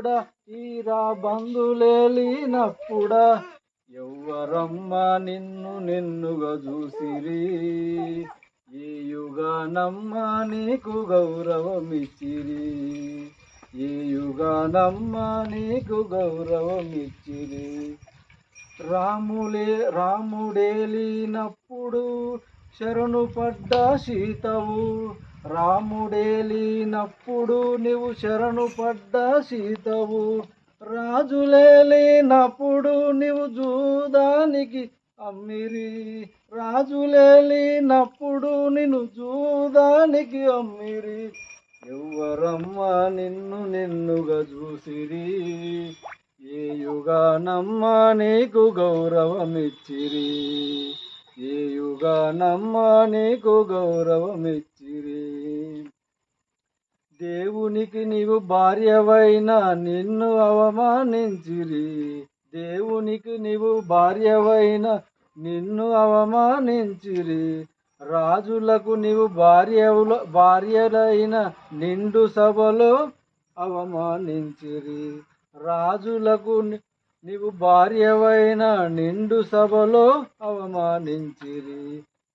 లేనప్పుడా తీరా బంధులేలినప్పుడా ఎవ్వరమ్మా నిన్ను నిన్నుగా చూసిరి ఈ యుగానమ్మా నీకు గౌరవమిచ్చిరి ఈ యుగానమ్మా నీకు గౌరవమిచ్చిరి రాముడేలినప్పుడు శరణు పడ్డ సీతవు రాముడేలినప్పుడు నీవు శరణు పడ్డ సీతవు రాజులేలినప్పుడు నీవు జూదానికి అమ్మిరి రాజులేలినప్పుడు నిన్ను జూదానికి అమ్మిరి ఎవ్వరమ్మా నిన్ను నిన్నుగా చూసిరి ఏ యుగానమ్మా నీకు గౌరవమిచ్చిరి ఏ యుగానమ్మా నీకు గౌరవమిచ్చిరి దేవునికి నీవు భార్యవైన నిన్ను అవమానించిరి దేవునికి నీవు భార్యవైన నిన్ను అవమానించిరి రాజులకు నీవు భార్యలైన నిండు సభలో అవమానించిరి రాజులకు నీవు భార్యవైన నిండు సభలో అవమానించిరి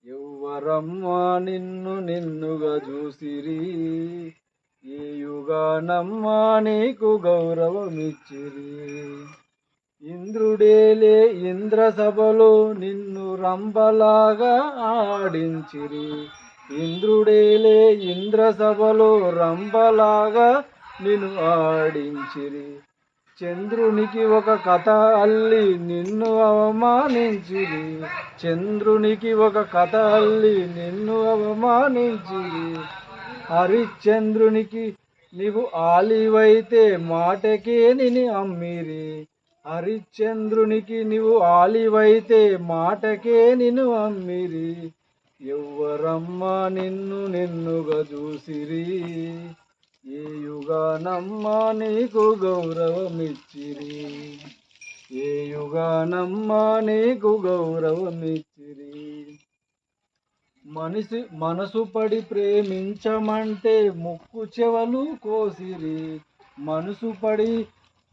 ఎవ్వరమ్మా నిన్ను నిన్నుగా చూసిరి ఏ యుగానమ్మా నీకు గౌరవమిచ్చిరి ఇంద్రుడేలే ఇంద్ర సభలో నిన్ను రంభలాగా ఆడించిరి ఇంద్రుడేలే ఇంద్ర సభలో రంభలాగా నిన్ను ఆడించిరి చంద్రునికి ఒక కథ అల్లి నిన్ను అవమానించిరి చంద్రునికి ఒక కథ అల్లి నిన్ను అవమానించిరి హరిశ్చంద్రునికి నీవు ఆలివైతే మాటకే నిన్ను అమ్మిరి హరిశ్చంద్రునికి నీవు ఆలివైతే మాటకే నిన్ను అమ్మిరి ఎవ్వరమ్మా నిన్ను నిన్నుగా చూసిరి ఏ యుగానమ్మా నీకు గౌరవమిచ్చిరి ఏ యుగానమ్మా నీకు గౌరవమిచ్చిరి మనసు పడి ప్రేమించమంటే ముక్కు చెవలు కోసిరి మనసు పడి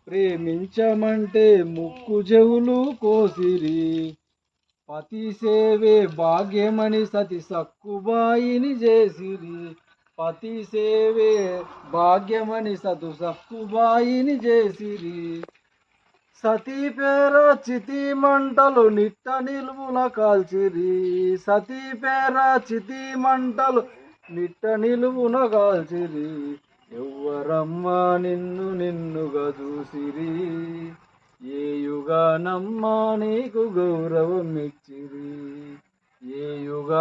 ప్రేమించమంటే ముక్కు చెవులు కోసిరి పతి సేవే భాగ్యమని సతి సక్కుబాయిని చేసిరి పతి సేవే భాగ్యమని సక్కుబాయిని చేసిరి సతీ పేర చితి మంటలు నిట్ట నిలువున కాల్చిరి సతీ పేర చితి మంటలు నిట్ట నిలువున కాల్చిరి ఎవ్వరమ్మా నిన్ను నిన్నుగా చూసిరి ఏ యుగానమ్మా నీకు గౌరవమిచ్చిరి